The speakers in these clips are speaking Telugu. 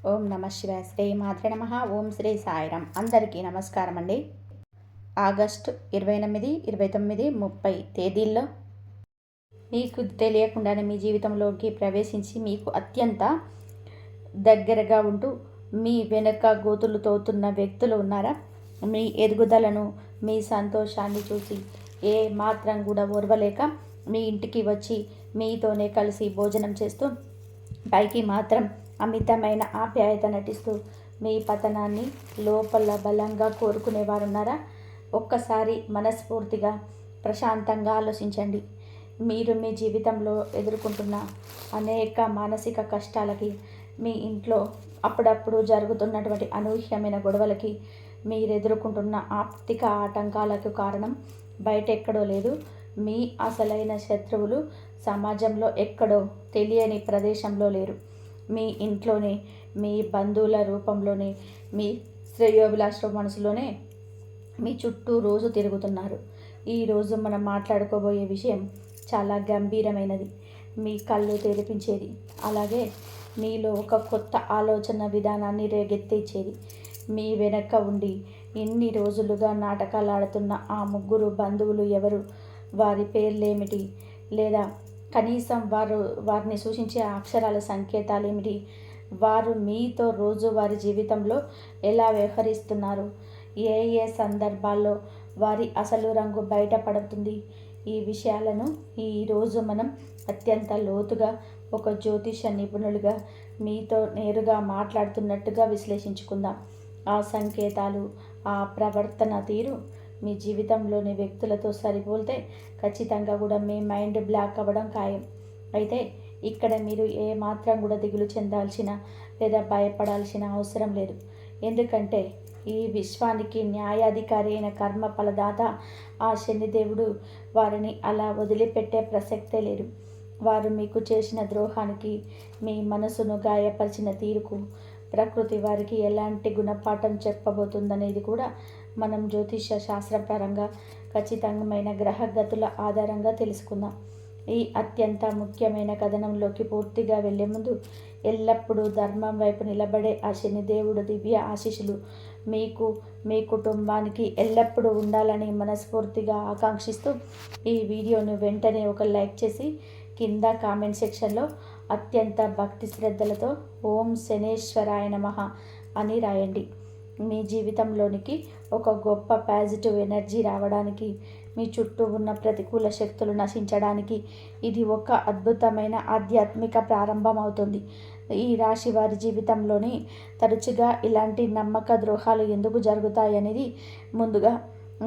ఓం నమ శివాయ. శ్రీ మాత్రే నమః. ఓం శ్రీ సాయిరాం. అందరికీ నమస్కారం అండి. ఆగస్టు 28, 29, 30 తేదీల్లో మీకు తెలియకుండానే మీ జీవితంలోకి ప్రవేశించి మీకు అత్యంత దగ్గరగా ఉంటూ మీ వెనుక గోతులు తోతున్న వ్యక్తులు ఉన్నారా? మీ ఎదుగుదలను, మీ సంతోషాన్ని చూసి ఏ మాత్రం కూడా ఓర్వలేక మీ ఇంటికి వచ్చి మీతోనే కలిసి భోజనం చేస్తూ పైకి మాత్రం అమితమైన ఆప్యాయత నటిస్తూ మీ పతనాన్ని లోపల బలంగా కోరుకునేవారున్నారా? ఒక్కసారి మనస్ఫూర్తిగా ప్రశాంతంగా ఆలోచించండి. మీరు మీ జీవితంలో ఎదుర్కొంటున్న అనేక మానసిక కష్టాలకి, మీ ఇంట్లో అప్పుడప్పుడు జరుగుతున్నటువంటి అనూహ్యమైన గొడవలకి, మీరు ఎదుర్కొంటున్న ఆర్థిక ఆటంకాలకు కారణం బయట ఎక్కడో లేదు, మీ అసలైన శత్రువులు సమాజంలో ఎక్కడో తెలియని ప్రదేశంలో లేరు. మీ ఇంట్లోనే, మీ బంధువుల రూపంలోనే, మీ శ్రేయోభిలాష మనసులోనే మీ చుట్టూ రోజు తిరుగుతున్నారు. ఈరోజు మనం మాట్లాడుకోబోయే విషయం చాలా గంభీరమైనది, మీ కళ్ళు తెరిపించేది, అలాగే మీలో ఒక కొత్త ఆలోచన విధానాన్ని రేగెత్తించేది. మీ వెనక ఉండి ఎన్ని రోజులుగా నాటకాలు ఆడుతున్న ఆ ముగ్గురు బంధువులు ఎవరు? వారి పేర్లేమిటి? లేదా కనీసం వారిని సూచించే అక్షరాల సంకేతాలు ఏమిటి? వారు మీతో రోజు వారి జీవితంలో ఎలా వ్యవహరిస్తున్నారు? ఏ ఏ సందర్భాల్లో వారి అసలు రంగు బయటపడుతుంది? ఈ విషయాలను ఈరోజు మనం అత్యంత లోతుగా ఒక జ్యోతిష నిపుణులుగా మీతో నేరుగా మాట్లాడుతున్నట్టుగా విశ్లేషించుకుందాం. ఆ సంకేతాలు, ఆ ప్రవర్తన తీరు మీ జీవితంలోని వ్యక్తులతో సరిపోలితే ఖచ్చితంగా కూడా మీ మైండ్ బ్లాక్ అవ్వడం ఖాయం. అయితే ఇక్కడ మీరు ఏ మాత్రం కూడా దిగులు చెందాల్సిన లేదా భయపడాల్సిన అవసరం లేదు. ఎందుకంటే ఈ విశ్వానికి న్యాయాధికారి అయిన కర్మ ఫలదాత ఆ శనిదేవుడు వారిని అలా వదిలిపెట్టే ప్రసక్తే లేదు. వారు మీకు చేసిన ద్రోహానికి, మీ మనసును గాయపరిచిన తీరుకు ప్రకృతి వారికి ఎలాంటి గుణపాఠం చెప్పబోతుందనేది కూడా మనం జ్యోతిష శాస్త్రపరంగా ఖచ్చితమైన గ్రహగతుల ఆధారంగా తెలుసుకుందాం. ఈ అత్యంత ముఖ్యమైన కథనంలోకి పూర్తిగా వెళ్లే ముందు ఎల్లప్పుడూ ధర్మం వైపు నిలబడే ఆ శనిదేవుడు దివ్య ఆశీస్సులు మీకు, మీ కుటుంబానికి ఎల్లప్పుడూ ఉండాలని మనస్ఫూర్తిగా ఆకాంక్షిస్తూ ఈ వీడియోను వెంటనే ఒక లైక్ చేసి కింద కామెంట్ సెక్షన్లో అత్యంత భక్తి శ్రద్ధలతో ఓం శనేశ్వరాయ నమః అని రాయండి. మీ జీవితంలోనికి ఒక గొప్ప పాజిటివ్ ఎనర్జీ రావడానికి, మీ చుట్టూ ఉన్న ప్రతికూల శక్తులు నశించడానికి ఇది ఒక అద్భుతమైన ఆధ్యాత్మిక ప్రారంభం అవుతుంది. ఈ రాశి వారి జీవితంలోని తరచుగా ఇలాంటి నమ్మక ద్రోహాలు ఎందుకు జరుగుతాయనేది ముందుగా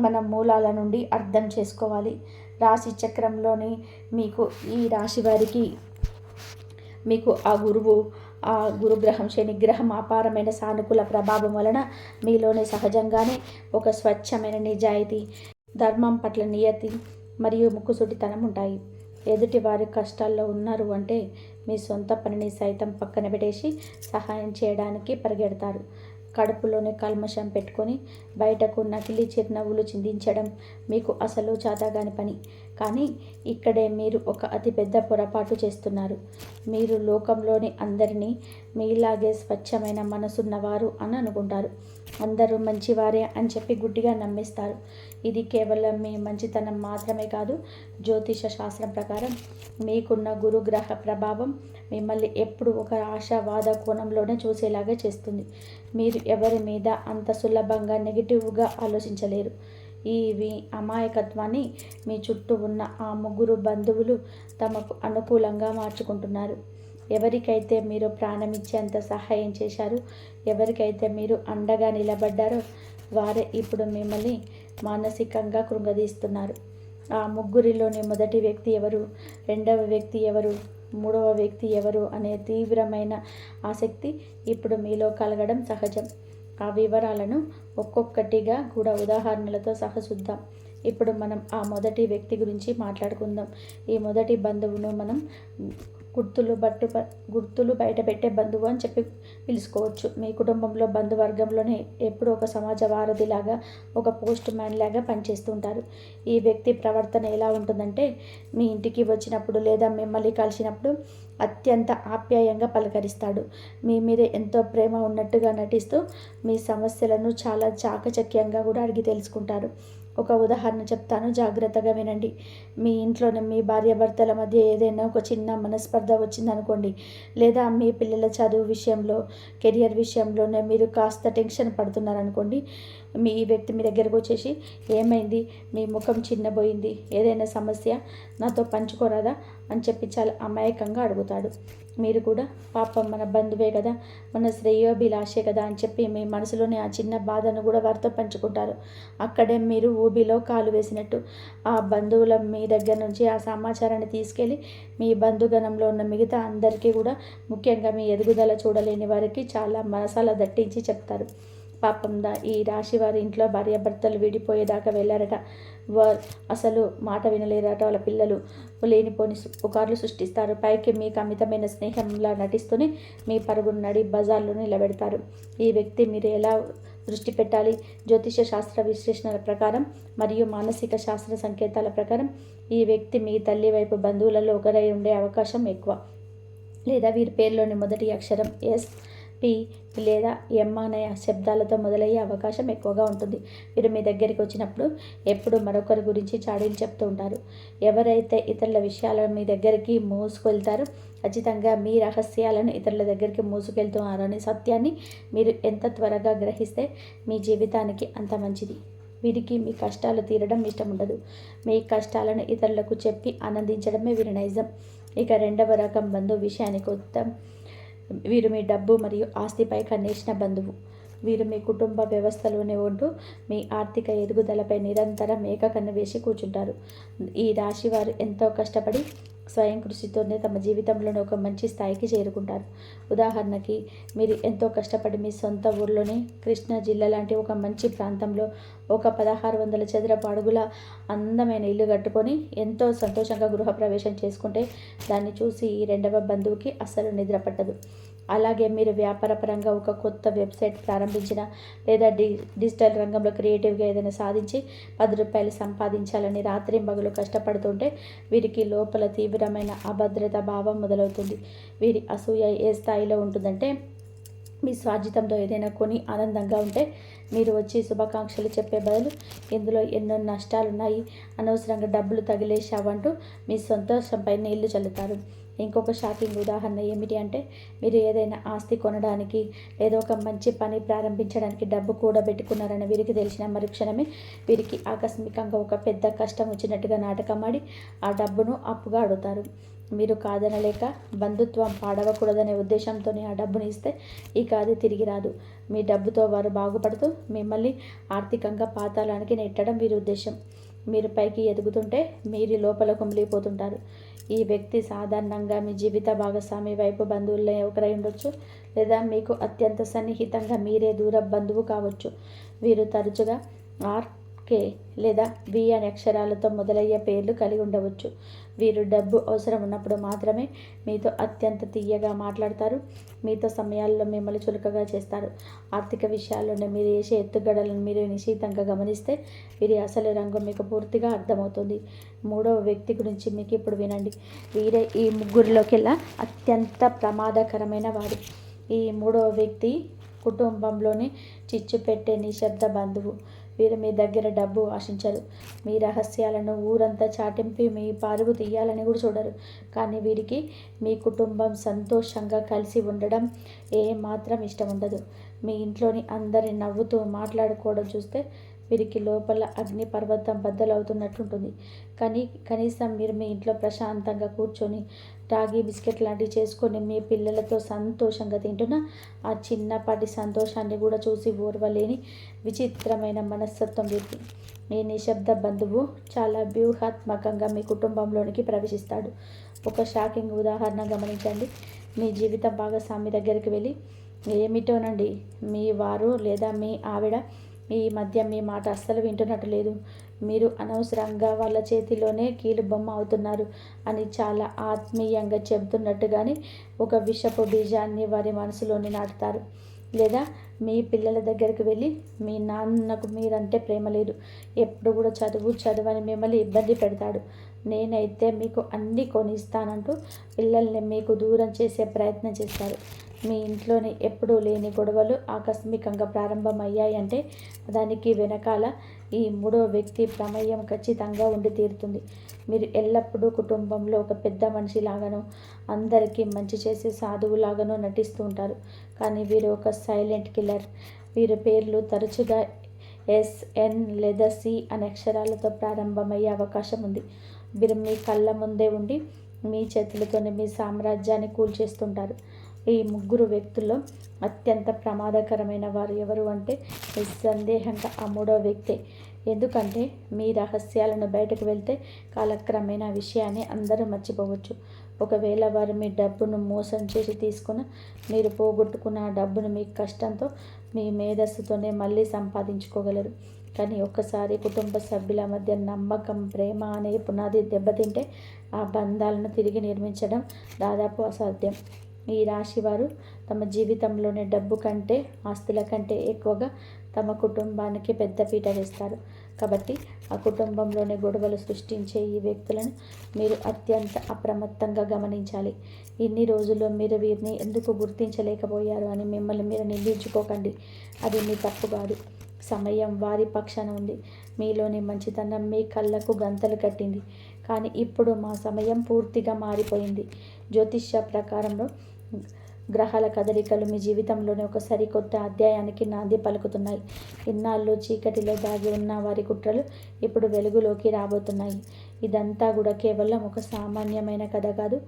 మన మూలాల నుండి అర్థం చేసుకోవాలి. రాశి చక్రంలోని మీకు ఈ రాశి వారికి మీకు ఆ గురుగ్రహం, శనిగ్రహం అపారమైన సానుకూల ప్రభావం వలన మీలోని సహజంగానే ఒక స్వచ్ఛమైన నిజాయితీ, ధర్మం పట్ల నియతి మరియు ముక్కుసూటితనం ఉంటాయి. ఎదుటి వారి కష్టాల్లో ఉన్నారు అంటే మీ సొంత పనిని సైతం పక్కన పెట్టేసి సహాయం చేయడానికి పరిగెడతారు. కడుపులోనే కల్మషం పెట్టుకొని బయటకు నకిలీ చిరునవ్వులు చిందించడం మీకు అసలు చాతగాని పని. కానీ ఇక్కడే మీరు ఒక అతిపెద్ద పొరపాటు చేస్తున్నారు. మీరు లోకంలోని అందరినీ మీలాగే స్వచ్ఛమైన మనసున్నవారు అని అనుకుంటారు. అందరూ మంచివారే అని చెప్పి గుడ్డిగా నమ్మిస్తారు. ఇది కేవలం మీ మంచితనం మాత్రమే కాదు, జ్యోతిష శాస్త్రం ప్రకారం మీకున్న గురుగ్రహ ప్రభావం మిమ్మల్ని ఎప్పుడు ఒక ఆశావాద కోణంలోనే చూసేలాగా చేస్తుంది. మీరు ఎవరి మీద అంత సులభంగా నెగిటివ్గా ఆలోచించలేరు. ఈ అమాయకత్వాన్ని మీ చుట్టూ ఉన్న ఆ ముగ్గురు బంధువులు తమకు అనుకూలంగా మార్చుకుంటున్నారు. ఎవరికైతే మీరు ప్రాణమిచ్చేంత సహాయం చేశారు, ఎవరికైతే మీరు అండగా నిలబడ్డారో వారే ఇప్పుడు మిమ్మల్ని మానసికంగా కృంగదీస్తున్నారు. ఆ ముగ్గురిలోని మొదటి వ్యక్తి ఎవరు, రెండవ వ్యక్తి ఎవరు, మూడవ వ్యక్తి ఎవరు అనే తీవ్రమైన ఆసక్తి ఇప్పుడు మీలో కలగడం సహజం. ఆ వివరాలను ఒక్కొక్కటిగా కూడా ఉదాహరణలతో సహా చూద్దాం. ఇప్పుడు మనం ఆ మొదటి వ్యక్తి గురించి మాట్లాడుకుందాం. ఈ మొదటి బంధువును మనం గుర్తులు బయట పెట్టే బంధువు అని చెప్పి పిలుచుకోవచ్చు. మీ కుటుంబంలో బంధువర్గంలోనే ఎప్పుడూ ఒక సమాజ వారధిలాగా, ఒక పోస్ట్ మ్యాన్ లాగా పనిచేస్తుంటారు. ఈ వ్యక్తి ప్రవర్తన ఎలా ఉంటుందంటే, మీ ఇంటికి వచ్చినప్పుడు లేదా మిమ్మల్ని కలిసినప్పుడు అత్యంత ఆప్యాయంగా పలకరిస్తాడు. మీ మీద ఎంతో ప్రేమ ఉన్నట్టుగా నటిస్తూ మీ సమస్యలను చాలా చాకచక్యంగా కూడా అడిగి తెలుసుకుంటారు. ఒక ఉదాహరణ చెప్తాను, జాగ్రత్తగా వినండి. మీ ఇంట్లోనే మీ భార్యాభర్తల మధ్య ఏదైనా ఒక చిన్న మనస్పర్ధ వచ్చిందనుకోండి, లేదా మీ పిల్లల చదువు విషయంలో, కెరియర్ విషయంలోనే మీరు కాస్త టెన్షన్ పడుతున్నారనుకోండి, ఈ వ్యక్తి మీ దగ్గరకు వచ్చేసి, ఏమైంది, మీ ముఖం చిన్నబోయింది, ఏదైనా సమస్య నాతో పంచుకోరాదా అని చెప్పి చాలా అమాయకంగా అడుగుతాడు. మీరు కూడా పాపం మన బంధువే కదా, మన శ్రేయోభిలాషే కదా అని చెప్పి మీ మనసులోని ఆ చిన్న బాధను కూడా వారితో పంచుకుంటారు. అక్కడే మీరు ఊబిలో కాలు వేసినట్టు ఆ బంధువుల మీ దగ్గర నుంచి ఆ సమాచారాన్ని తీసుకెళ్ళి మీ బంధుగణంలో ఉన్న మిగతా అందరికీ కూడా, ముఖ్యంగా మీ ఎదుగుదల చూడలేని వారికి చాలా మసాలా దట్టించి చెప్తారు. పాపం ఈ రాశి వారి ఇంట్లో భార్యాభర్తలు విడిపోయేదాకా వెళ్ళారట. వారు అసలు మాట వినలేరట. వాళ్ళ పిల్లలు లేనిపోని పుకార్లు సృష్టిస్తారు. పైకి మీకు అమితమైన స్నేహంలా నటిస్తూనే మీ పరుగును నడి బజార్లో నిలబెడతారు. ఈ వ్యక్తి మీరు ఎలా దృష్టి పెట్టాలి? జ్యోతిష శాస్త్ర విశ్లేషణల ప్రకారం మరియు మానసిక శాస్త్ర సంకేతాల ప్రకారం ఈ వ్యక్తి మీ తల్లి వైపు బంధువులలో ఒకరై ఉండే అవకాశం ఎక్కువ. లేదా వీరి పేరులోని మొదటి అక్షరం ఎస్, పి లేదా ఎం అనే శబ్దాలతో మొదలయ్యే అవకాశం ఎక్కువగా ఉంటుంది. వీరు మీ దగ్గరికి వచ్చినప్పుడు ఎప్పుడు మరొకరి గురించి చాడీలు చెప్తూ ఉంటారు. ఎవరైతే ఇతరుల విషయాలను మీ దగ్గరికి మోసుకెళ్తారో ఖచ్చితంగా మీ రహస్యాలను ఇతరుల దగ్గరికి మోసుకెళ్తున్నారనే సత్యాన్ని మీరు ఎంత త్వరగా గ్రహిస్తే మీ జీవితానికి అంత మంచిది. వీరికి మీ కష్టాలు తీరడం ఇష్టం ఉండదు. మీ కష్టాలను ఇతరులకు చెప్పి ఆనందించడమే వీరి నైజం. ఇక రెండవ రకం బంధువు విషయానికి వద్దాం. వీరు మీ డబ్బు మరియు ఆస్తిపై కన్నేసిన బంధువు. వీరు మీ కుటుంబ వ్యవస్థలోనే ఉంటూ మీ ఆర్థిక ఎదుగుదలపై నిరంతరం ఏకకన్ను వేసి కూర్చుంటారు. ఈ రాశి వారు ఎంతో కష్టపడి స్వయం కృషితోనే తమ జీవితంలోనే ఒక మంచి స్థాయికి చేరుకుంటారు. ఉదాహరణకి, మీరు ఎంతో కష్టపడి మీ సొంత ఊర్లోని కృష్ణా జిల్లా లాంటి ఒక మంచి ప్రాంతంలో ఒక 1600 చదరపు అడుగుల అందమైన ఇల్లు కట్టుకొని ఎంతో సంతోషంగా గృహప్రవేశం చేసుకుంటే దాన్ని చూసి ఈ రెండవ బంధువుకి అస్సలు నిద్ర పట్టదు. అలాగే మీరు వ్యాపారపరంగా ఒక కొత్త వెబ్సైట్ ప్రారంభించిన లేదా డిజిటల్ రంగంలో క్రియేటివ్గా ఏదైనా సాధించి 10 రూపాయలు సంపాదించాలని రాత్రింబగలు కష్టపడుతుంటే వీరికి లోపల తీవ్రమైన అభద్రత భావం మొదలవుతుంది. వీరి అసూయ ఏ స్థాయిలో ఉంటుందంటే, మీ స్వార్జితంతో ఏదైనా కొని ఆనందంగా ఉంటే మీరు వచ్చి శుభాకాంక్షలు చెప్పే బదులు, ఇందులో ఎన్నో నష్టాలున్నాయి, అనవసరంగా డబ్బులు తగిలేశావంటూ మీ సంతోషంపై నీళ్లు చల్లుతారు. ఇంకొక షాకింగ్ ఉదాహరణ ఏమిటి అంటే, మీరు ఏదైనా ఆస్తి కొనడానికి లేదా ఒక మంచి పని ప్రారంభించడానికి డబ్బు కూడబెట్టుకున్నారని వీరికి తెలిసిన మరుక్షణమే వీరికి ఆకస్మికంగా ఒక పెద్ద కష్టం వచ్చినట్టుగా నాటకమాడి ఆ డబ్బును అప్పుగా అడుగుతారు. మీరు కాదనలేక బంధుత్వం పాడవకూడదనే ఉద్దేశంతోనే ఆ డబ్బుని ఇస్తే ఇక అది తిరిగి రాదు. మీ డబ్బుతో వారు బాగుపడుతూ మిమ్మల్ని ఆర్థికంగా పాతాళానికి నెట్టడం వీరి ఉద్దేశం. మీరు పైకి ఎదుగుతుంటే మీరు లోపల కుమిలిపోతుంటారు. ఈ వ్యక్తి సాధారణంగా మీ జీవిత భాగస్వామి వైపు బంధువుల్లో ఒకరై ఉండొచ్చు, లేదా మీకు అత్యంత సన్నిహితంగా మీరే దూర బంధువు కావచ్చు. వీరు తరచుగా ఆర్కే లేదా వి అనే అక్షరాలతో మొదలయ్యే పేర్లు కలిగి ఉండవచ్చు. వీరు డబ్బు అవసరం ఉన్నప్పుడు మాత్రమే మీతో అత్యంత తీయగా మాట్లాడతారు. మీతో సమయాల్లో మిమ్మల్ని చులకగా చేస్తారు. ఆర్థిక విషయాల్లోనే మీరు చేసే ఎత్తుగడలను మీరు నిశితంగా గమనిస్తే వీరి అసలు రంగు మీకు పూర్తిగా అర్థమవుతుంది. మూడవ వ్యక్తి గురించి మీకు ఇప్పుడు వినండి. వీరే ఈ ముగ్గురిలోకెల్లా అత్యంత ప్రమాదకరమైన వారు. ఈ మూడవ వ్యక్తి కుటుంబంలోని చిచ్చు పెట్టే నిశ్శబ్ద బంధువు. వీరు మీ దగ్గర డబ్బు ఆశించరు. మీ రహస్యాలను ఊరంతా చాటింపి మీ పరువు తీయాలని కూడా చూడరు. కానీ వీరికి మీ కుటుంబం సంతోషంగా కలిసి ఉండడం ఏమాత్రం ఇష్టం ఉండదు. మీ ఇంట్లోని అందరి నవ్వుతూ మాట్లాడుకోవడం చూస్తే వీరికి లోపల అగ్ని పర్వతం బద్దలవుతున్నట్టుంటుంది. కానీ కనీసం మీరు మీ ఇంట్లో ప్రశాంతంగా కూర్చొని రాగి బిస్కెట్ లాంటివి చేసుకొని మీ పిల్లలతో సంతోషంగా తింటున్న ఆ చిన్నపాటి సంతోషాన్ని కూడా చూసి ఓర్వలేని విచిత్రమైన మనస్తత్వం వీరికి. మీ నిశ్శబ్ద బంధువు చాలా వ్యూహాత్మకంగా మీ కుటుంబంలోనికి ప్రవేశిస్తాడు. ఒక షాకింగ్ ఉదాహరణ గమనించండి. మీ జీవిత భాగస్వామి దగ్గరికి వెళ్ళి, ఏమిటోనండి మీ వారు లేదా మీ ఆవిడ ఈ మధ్య మీ మాట అస్సలు వింటున్నట్టు లేదు, మీరు అనవసరంగా వాళ్ళ చేతిలోనే కీలుబొమ్మ అవుతున్నారు అని చాలా ఆత్మీయంగా చెబుతున్నట్టుగానే ఒక విషపు బీజాన్ని వారి మనసులోని నాటుతారు. లేదా మీ పిల్లల దగ్గరికి వెళ్ళి మీ నాన్నకు మీరంటే ప్రేమ లేదు, ఎప్పుడు కూడా చదువు అని మిమ్మల్ని ఇబ్బంది పెడతాడు, నేనైతే మీకు అన్నీ కొనిస్తానంటూ పిల్లల్ని మీకు దూరం చేసే ప్రయత్నం చేస్తారు. మీ ఇంట్లోని ఎప్పుడూ లేని గొడవలు ఆకస్మికంగా ప్రారంభమయ్యాయంటే దానికి వెనకాల ఈ మూడో వ్యక్తి ప్రమేయం ఖచ్చితంగా ఉండి తీరుతుంది. మీరు ఎల్లప్పుడూ కుటుంబంలో ఒక పెద్ద మనిషిలాగానో అందరికీ మంచి చేసే సాధువులాగానో నటిస్తూ ఉంటారు. కానీ వీరు ఒక సైలెంట్ కిల్లర్. వీరి పేర్లు తరచుగా SN లేదా C అనే అక్షరాలతో ప్రారంభమయ్యే అవకాశం ఉంది. వీరు మీ కళ్ళ ముందే ఉండి మీ చేతులతోనే మీ సామ్రాజ్యాన్ని కూల్చేస్తుంటారు. ఈ ముగ్గురు వ్యక్తుల్లో అత్యంత ప్రమాదకరమైన వారు ఎవరు అంటే నిస్సందేహంగా ఆ మూడో వ్యక్తే. ఎందుకంటే మీ రహస్యాలను బయటకు వెళ్తే కాలక్రమేణా విషయాన్ని అందరూ మర్చిపోవచ్చు. ఒకవేళ వారు మీ డబ్బును మోసం చేసి తీసుకున్న మీరు పోగొట్టుకున్న ఆ డబ్బును మీ కష్టంతో మీ మేధస్సుతోనే మళ్ళీ సంపాదించుకోగలరు. కానీ ఒక్కసారి కుటుంబ సభ్యుల మధ్య నమ్మకం, ప్రేమ అనే పునాది దెబ్బతింటే ఆ బంధాలను తిరిగి నిర్మించడం దాదాపు అసాధ్యం. ఈ రాశి వారు తమ జీవితంలోని డబ్బు కంటే, ఆస్తుల కంటే ఎక్కువగా తమ కుటుంబానికి పెద్దపీట వేస్తారు. కాబట్టి ఆ కుటుంబంలోని గొడవలు సృష్టించే ఈ వ్యక్తులను మీరు అత్యంత అప్రమత్తంగా గమనించాలి. ఇన్ని రోజుల్లో మీరు వీరిని ఎందుకు గుర్తించలేకపోయారు అని మిమ్మల్ని మీరు నిందించుకోకండి. అది మీ తప్పు కాదు. సమయం వారి పక్షాన ఉంది. మీలోని మంచితనం మీ కళ్ళకు గంతలు కట్టింది. కానీ ఇప్పుడు మా సమయం పూర్తిగా మారిపోయింది. జ్యోతిష్య ప్రకారంలో గ్రహాల కదలికలు మీ జీవితంలోని ఒక సరికొత్త అధ్యాయానికి నాంది పలుకుతున్నాయి. ఇన్నాళ్ళు చీకటిలో దాగి ఉన్న వారి కుట్రలు ఇప్పుడు వెలుగులోకి రాబోతున్నాయి. ఇదంతా కూడా కేవలం ఒక సామాన్యమైన కథ కాదు,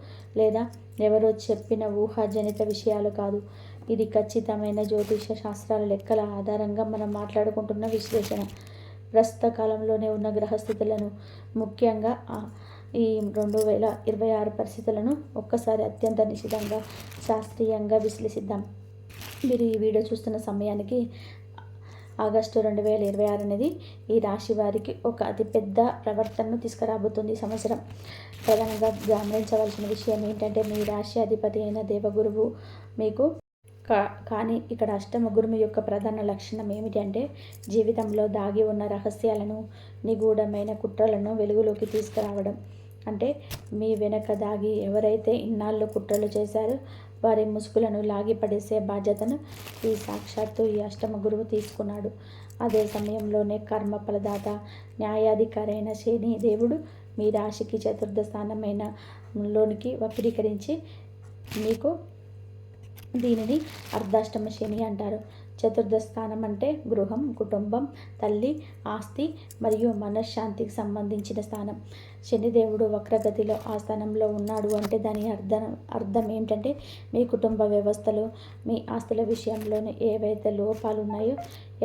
లేదా ఎవరో చెప్పిన ఊహాజనిత విషయాలు కాదు. ఇది ఖచ్చితమైన జ్యోతిష శాస్త్రాల లెక్కల ఆధారంగా మనం మాట్లాడుకుంటున్న విశ్లేషణ. ప్రస్తుత కాలంలోనే ఉన్న గ్రహస్థితులను, ముఖ్యంగా ఈ 2026 పరిస్థితులను ఒక్కసారి అత్యంత నిశితంగా శాస్త్రీయంగా విశ్లేషిద్దాం. మీరు ఈ వీడియో చూస్తున్న సమయానికి ఆగస్టు 2026 అనేది ఈ రాశి వారికి ఒక అతిపెద్ద ప్రవర్తనను తీసుకురాబోతుంది. ఈ సంవత్సరం ప్రధానంగా గమనించవలసిన విషయం ఏంటంటే మీ రాశి అధిపతి అయిన దేవగురువు మీకు కానీ ఇక్కడ అష్టమ గురువు యొక్క ప్రధాన లక్షణం ఏమిటి అంటే జీవితంలో దాగి ఉన్న రహస్యాలను, నిగూఢమైన కుట్రలను వెలుగులోకి తీసుకురావడం. అంటే మీ వెనక దాగి ఎవరైతే ఇన్నాళ్ళు కుట్రలు చేశారో వారి ముసుగులను లాగిపడేసే బాధ్యతను ఈ సాక్షాత్తు ఈ అష్టమ గురువు తీసుకున్నాడు. అదే సమయంలోనే కర్మ ఫలదాత, న్యాయాధికారి అయిన శని దేవుడు మీ రాశికి చతుర్థ స్థానమైన లోనికి వక్రీకరించి మీకు దీనిని అర్ధాష్టమ శని అంటారు. చతుర్థ స్థానం అంటే గృహం, కుటుంబం, తల్లి, ఆస్తి మరియు మనశ్శాంతికి సంబంధించిన స్థానం. శనిదేవుడు వక్రగతిలో ఆ స్థానంలో ఉన్నాడు అంటే దాని అర్థం ఏంటంటే మీ కుటుంబ వ్యవస్థలు, మీ ఆస్తుల విషయంలోనే ఏవైతే లోపాలు ఉన్నాయో,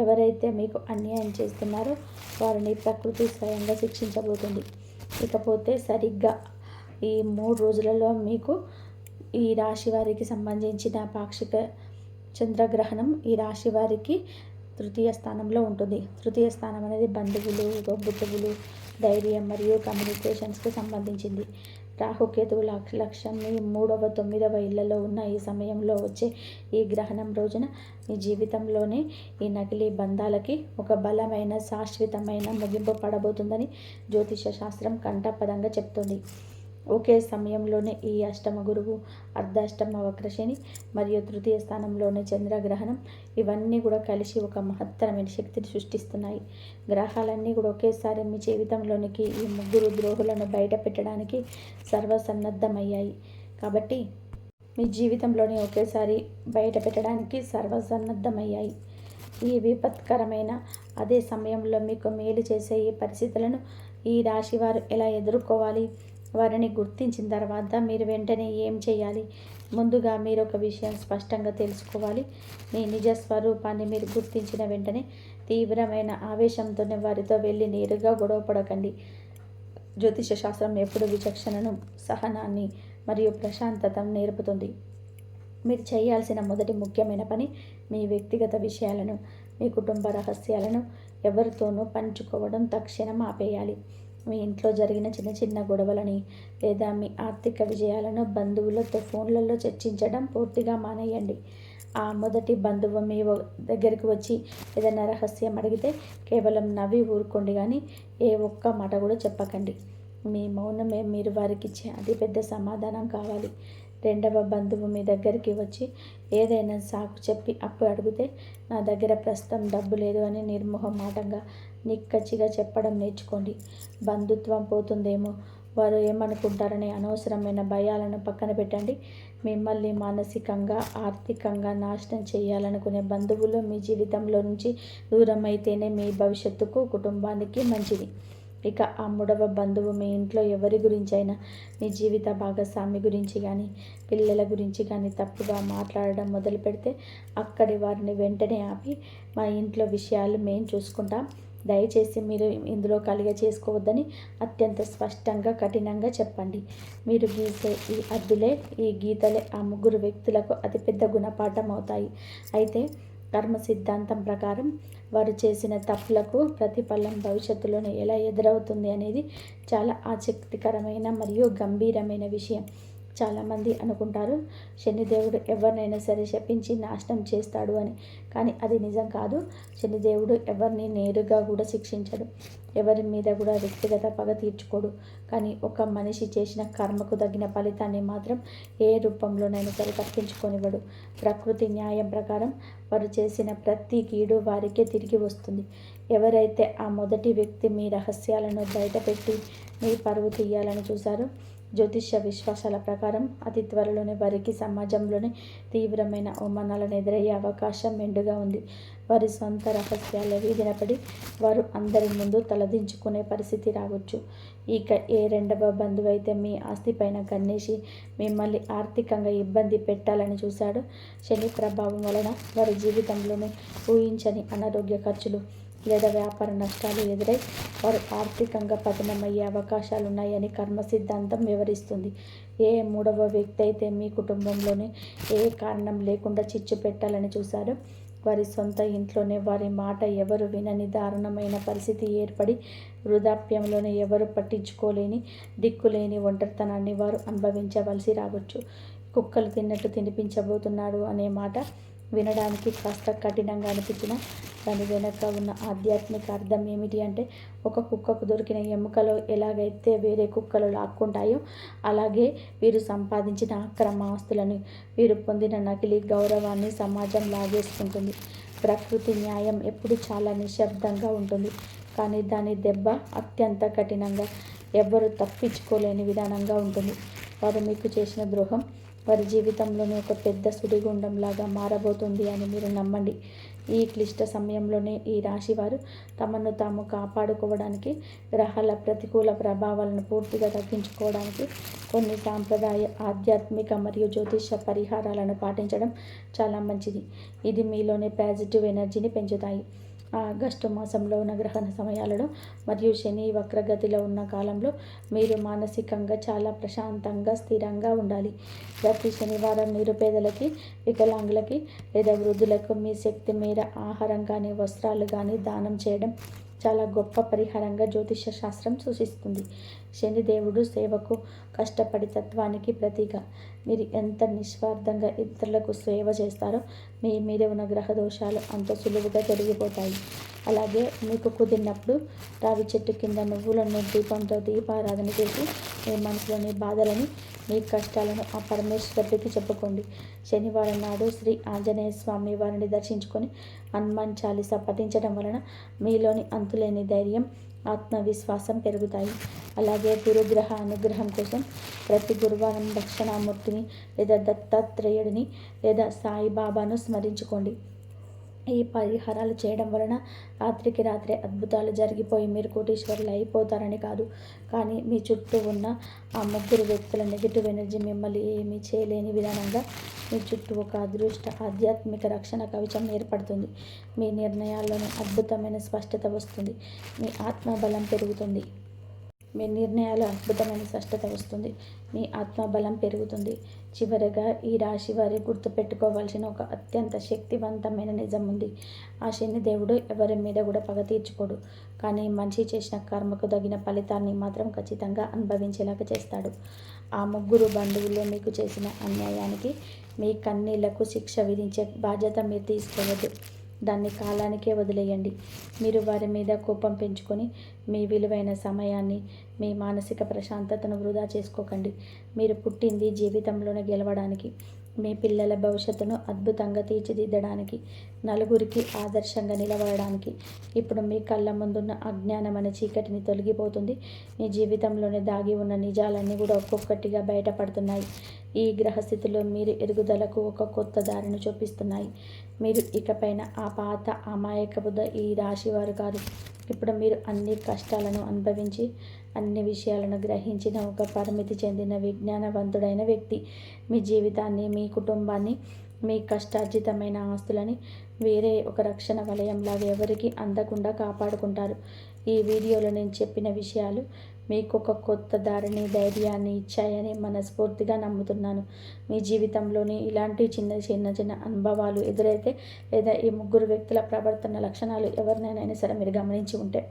ఎవరైతే మీకు అన్యాయం చేస్తున్నారో వారిని ప్రకృతి స్వయంగా శిక్షించబోతుంది. ఇకపోతే సరిగ్గా ఈ 3 రోజులలో మీకు ఈ రాశి వారికి సంబంధించిన పాక్షిక చంద్రగ్రహణం ఈ రాశి వారికి తృతీయ స్థానంలో ఉంటుంది. తృతీయ స్థానం అనేది బంధువులు, తోబుట్టువులు, ధైర్యం మరియు కమ్యూనికేషన్స్కి సంబంధించింది. రాహుకేతువుల లక్ష్యం మీ 3వ, 9వ ఇళ్లలో ఉన్న ఈ సమయంలో వచ్చే ఈ గ్రహణం రోజున మీ జీవితంలోనే ఈ నకిలీ బంధాలకి ఒక బలమైన, శాశ్వతమైన ముగింపు పడబోతుందని జ్యోతిష శాస్త్రం కంఠపదంగా చెప్తుంది. ఒకే సమయంలోనే ఈ అష్టమ గురువు, అర్ధాష్టమ వక్రశని మరియు తృతీయ స్థానంలోని చంద్రగ్రహణం ఇవన్నీ కూడా కలిసి ఒక మహత్తరమైన శక్తిని సృష్టిస్తున్నాయి. గ్రహాలన్నీ కూడా ఒకేసారి మీ జీవితంలోనికి ఈ ముగ్గురు ద్రోహులను బయట పెట్టడానికి సర్వసన్నద్ధమయ్యాయి. కాబట్టి మీ జీవితంలోని ఒకేసారి బయట పెట్టడానికి సర్వసన్నద్ధమయ్యాయి. ఈ విపత్కరమైన అదే సమయంలో మీకు మేలు చేసే ఈ పరిస్థితులను ఈ రాశివారు ఎలా ఎదుర్కోవాలి, వారిని గుర్తించిన తర్వాత మీరు వెంటనే ఏం చేయాలి? ముందుగా మీరు ఒక విషయం స్పష్టంగా తెలుసుకోవాలి. మీ నిజ స్వరూపాన్ని మీరు గుర్తించిన వెంటనే తీవ్రమైన ఆవేశంతోనే వారితో వెళ్ళి నేరుగా గొడవ పడకండి. జ్యోతిష శాస్త్రం ఎప్పుడు విచక్షణను, సహనాన్ని మరియు ప్రశాంతతను నేర్పుతుంది. మీరు చేయాల్సిన మొదటి ముఖ్యమైన పని మీ వ్యక్తిగత విషయాలను, మీ కుటుంబ రహస్యాలను ఎవరితోనూ పంచుకోవడం తక్షణం ఆపేయాలి. మీ ఇంట్లో జరిగిన చిన్న చిన్న గొడవలని లేదా మీ ఆర్థిక విజయాలను బంధువులతో ఫోన్లలో చర్చించడం పూర్తిగా మానేయండి. ఆ మొదటి బంధువు మీ దగ్గరికి వచ్చి ఏదైనా రహస్యం అడిగితే కేవలం నవ్వి ఊరుకోండి, కానీ ఏ ఒక్క మాట కూడా చెప్పకండి. మీ మౌనమే మీరు వారికి ఇచ్చే అతిపెద్ద సమాధానం కావాలి. రెండవ బంధువు మీ దగ్గరికి వచ్చి ఏదైనా సాకు చెప్పి అప్పు అడిగితే, నా దగ్గర ప్రస్తుతం డబ్బు లేదు అని నిర్మోహమాటంగా నిక్కచ్చిగా చెప్పడం నేర్చుకోండి. బంధుత్వం పోతుందేమో, వారు ఏమనుకుంటారనే అనవసరమైన భయాలను పక్కన పెట్టండి. మిమ్మల్ని మానసికంగా, ఆర్థికంగా నాశనం చేయాలనుకునే బంధువులు మీ జీవితంలో నుంచి దూరం అయితేనే మీ భవిష్యత్తుకు, కుటుంబానికి మంచిది. ఇక ఆ మూడవ బంధువు మీ ఇంట్లో ఎవరి గురించి అయినా, మీ జీవిత భాగస్వామి గురించి కానీ, పిల్లల గురించి కానీ తప్పుగా మాట్లాడడం మొదలు పెడితే అక్కడి వారిని వెంటనే ఆపి, మా ఇంట్లో విషయాలు మేము చూసుకుంటాం, దయచేసి మీరు ఇందులో చేసుకోవద్దని అత్యంత స్పష్టంగా, కఠినంగా చెప్పండి. మీరు గీసే ఈ అద్దులే, ఈ గీతలే ఆ ముగ్గురు వ్యక్తులకు అతిపెద్ద గుణపాఠం అవుతాయి. అయితే కర్మ సిద్ధాంతం ప్రకారం వారు చేసిన తప్పులకు ప్రతిఫలం భవిష్యత్తులోనే ఎలా ఎదురవుతుంది అనేది చాలా ఆసక్తికరమైన మరియు గంభీరమైన విషయం. చాలామంది అనుకుంటారు శనిదేవుడు ఎవరినైనా సరే శపించి నాశనం చేస్తాడు అని, కానీ అది నిజం కాదు. శనిదేవుడు ఎవరిని నేరుగా కూడా శిక్షించడు, ఎవరి మీద కూడా వ్యక్తిగత పగ తీర్చుకోడు. కానీ ఒక మనిషి చేసిన కర్మకు తగిన ఫలితాన్ని మాత్రం ఏ రూపంలోనైనా సరే తప్పించుకొనివ్వడు. ప్రకృతి న్యాయం ప్రకారం వారు చేసిన ప్రతి కీడు వారికే తిరిగి వస్తుంది. ఎవరైతే ఆ మొదటి వ్యక్తి మీ రహస్యాలను బయటపెట్టి మీ పరువు తీయాలని చూశారో, జ్యోతిష్య విశ్వాసాల ప్రకారం అతి త్వరలోనే వారికి సమాజంలోనే తీవ్రమైన అవమానాలను ఎదురయ్యే అవకాశం మెండుగా ఉంది. వారి సొంత రహస్యాల వీధిన పడి వారు అందరి ముందు తలదించుకునే పరిస్థితి రావచ్చు. ఇక ఏ రెండవ బంధువు అయితే మీ ఆస్తిపైన కన్నేసి మిమ్మల్ని ఆర్థికంగా ఇబ్బంది పెట్టాలని చూశాడో, శని ప్రభావం వలన వారి జీవితంలోనే ఊహించని అనారోగ్య ఖర్చులు లేదా వ్యాపార నష్టాలు ఎదురై వారు ఆర్థికంగా పతనమయ్యే అవకాశాలున్నాయని కర్మ సిద్ధాంతం వివరిస్తుంది. ఏ మూడవ వ్యక్తి అయితే మీ కుటుంబంలోనే ఏ కారణం లేకుండా చిచ్చు పెట్టాలని చూశారో, వారి సొంత ఇంట్లోనే వారి మాట ఎవరు వినని దారుణమైన పరిస్థితి ఏర్పడి వృద్ధాప్యంలోనే ఎవరు పట్టించుకోలేని, దిక్కులేని ఒంటరితనాన్ని వారు అనుభవించవలసి రావచ్చు. కుక్కలు తిన్నట్టు తినిపించబోతున్నాడు అనే మాట వినడానికి కాస్త కఠినంగా అనిపించినా దాని వెనక ఉన్న ఆధ్యాత్మిక అర్థం ఏమిటి అంటే, ఒక కుక్కకు దొరికిన ఎముకలో ఎలాగైతే వేరే కుక్కలు లాక్కుంటాయో, అలాగే వీరు సంపాదించిన అక్రమ ఆస్తులను, వీరు పొందిన నకిలీ గౌరవాన్ని సమాజం లాగేసుకుంటుంది. ప్రకృతి న్యాయం ఎప్పుడు చాలా నిశ్శబ్దంగా ఉంటుంది, కానీ దాని దెబ్బ అత్యంత కఠినంగా, ఎవ్వరూ తప్పించుకోలేని విధానంగా ఉంటుంది. వారు మీకు చేసిన ద్రోహం వారి జీవితంలోనే ఒక పెద్ద సుడిగుండంలాగా మారబోతుంది అని మీరు నమ్మండి. ఈ క్లిష్ట సమయంలోనే ఈ రాశి వారు తమను తాము కాపాడుకోవడానికి, గ్రహాల ప్రతికూల ప్రభావాలను పూర్తిగా తగ్గించుకోవడానికి కొన్ని సాంప్రదాయ, ఆధ్యాత్మిక మరియు జ్యోతిష పరిహారాలను పాటించడం చాలా మంచిది. ఇది మీలోని పాజిటివ్ ఎనర్జీని పెంచుతాయి. ఆగస్టు మాసంలో ఉన్న గ్రహణ సమయాలలో మరియు శని వక్రగతిలో ఉన్న కాలంలో మీరు మానసికంగా చాలా ప్రశాంతంగా, స్థిరంగా ఉండాలి. ప్రతి శనివారం నిరుపేదలకి, వికలాంగులకి లేదా వృద్ధులకు మీ శక్తి మేర ఆహారం కానీ, వస్త్రాలు కానీ దానం చేయడం చాలా గొప్ప పరిహారంగా జ్యోతిష శాస్త్రం సూచిస్తుంది. శనిదేవుడు సేవకు, కష్టపడి తత్వానికి ప్రతీక. మీరు ఎంత నిస్వార్థంగా ఇతరులకు సేవ చేస్తారో మీ మీద ఉన్న గ్రహ దోషాలు అంత సులువుగా తొలగిపోతాయి. అలాగే మీకు కుదిరినప్పుడు రావి చెట్టు కింద నువ్వుల దీపంతో దీపారాధన చేసి మీ మనసులోని బాధలని, మీ కష్టాలను ఆ పరమేశ్వరుడికి చెప్పుకోండి. శనివారం నాడు శ్రీ ఆంజనేయ స్వామి వారిని దర్శించుకొని హనుమాన్ చాలీసా పఠించడం వలన మీలోని అంతులేని ధైర్యం, ఆత్మవిశ్వాసం పెరుగుతాయి. అలాగే గురుగ్రహ అనుగ్రహం కోసం ప్రతి గురువారం దక్షిణామూర్తిని లేదా దత్తాత్రేయుడిని లేదా సాయిబాబాను స్మరించుకోండి. ఈ పరిహారాలు చేయడం వలన రాత్రికి రాత్రే అద్భుతాలు జరిగిపోయి మీరు కోటీశ్వరులు అయిపోతారని కాదు, కానీ మీ చుట్టూ ఉన్న ఆ ముగ్గురు వ్యక్తుల నెగిటివ్ ఎనర్జీ మిమ్మల్ని ఏమీ చేయలేని విధానంగా మీ చుట్టూ ఒక అదృష్ట ఆధ్యాత్మిక రక్షణ కవచం ఏర్పడుతుంది. మీ నిర్ణయాల్లోనే అద్భుతమైన స్పష్టత వస్తుంది. మీ ఆత్మబలం పెరుగుతుంది. మీ నిర్ణయాలు అద్భుతమైన స్పష్టత వస్తుంది. మీ ఆత్మబలం పెరుగుతుంది. చివరగా ఈ రాశి వారి గుర్తుపెట్టుకోవాల్సిన ఒక అత్యంత శక్తివంతమైన నిజం ఉంది. ఆ శని దేవుడు ఎవరి మీద కూడా పగ తీర్చుకోడు. కానీ మనిషి చేసిన కర్మకు తగిన ఫలితాన్ని మాత్రం ఖచ్చితంగా అనుభవించేలాగా చేస్తాడు. ఆ ముగ్గురు బంధువుల్లో మీకు చేసిన అన్యాయానికి, మీ కన్నీళ్లకు శిక్ష విధించే బాధ్యత మీరు తీసుకోవద్దు. దాన్ని కాలానికే వదిలేయండి. మీరు వారి మీద కోపం పెంచుకొని మీ విలువైన సమయాన్ని, మీ మానసిక ప్రశాంతతను వృధా చేసుకోకండి. మీరు పుట్టింది జీవితంలోనే గెలవడానికి, మీ పిల్లల భవిష్యత్తును అద్భుతంగా తీర్చిదిద్దడానికి, నలుగురికి ఆదర్శంగా నిలబడడానికి. ఇప్పుడు మీ కళ్ళ ముందున్న అజ్ఞానం అనే చీకటిని తొలగిపోతుంది. మీ జీవితంలోనే దాగి ఉన్న నిజాలన్నీ కూడా ఒక్కొక్కటిగా బయటపడుతున్నాయి. ఈ గ్రహస్థితిలో మీరు ఎదుగుదలకు ఒక కొత్త దారిని చూపిస్తున్నాయి. మీరు ఇకపైన ఆ పాత అమాయకపు ఈ రాశివారు కాదు. ఇప్పుడు మీరు అన్ని కష్టాలను అనుభవించి, అన్ని విషయాలను గ్రహించిన ఒక పరిమితి చెందిన విజ్ఞానవంతుడైన వ్యక్తి. మీ జీవితాన్ని, మీ కుటుంబాన్ని, మీ కష్టార్జితమైన ఆస్తులని వేరే ఒక రక్షణ వలయంలాగా ఎవరికి అందకుండా కాపాడుకుంటారు. ఈ వీడియోలో నేను చెప్పిన విషయాలు మీకు ఒక కొత్త దారిని, ధైర్యాన్ని ఇచ్చాయని మనస్ఫూర్తిగా నమ్ముతున్నాను. మీ జీవితంలోని ఇలాంటి చిన్న చిన్న అనుభవాలు ఎదురైతే, లేదా ఈ ముగ్గురు వ్యక్తుల ప్రవర్తన లక్షణాలు ఎవరినైనా సరే మీరు గమనించి ఉంటే,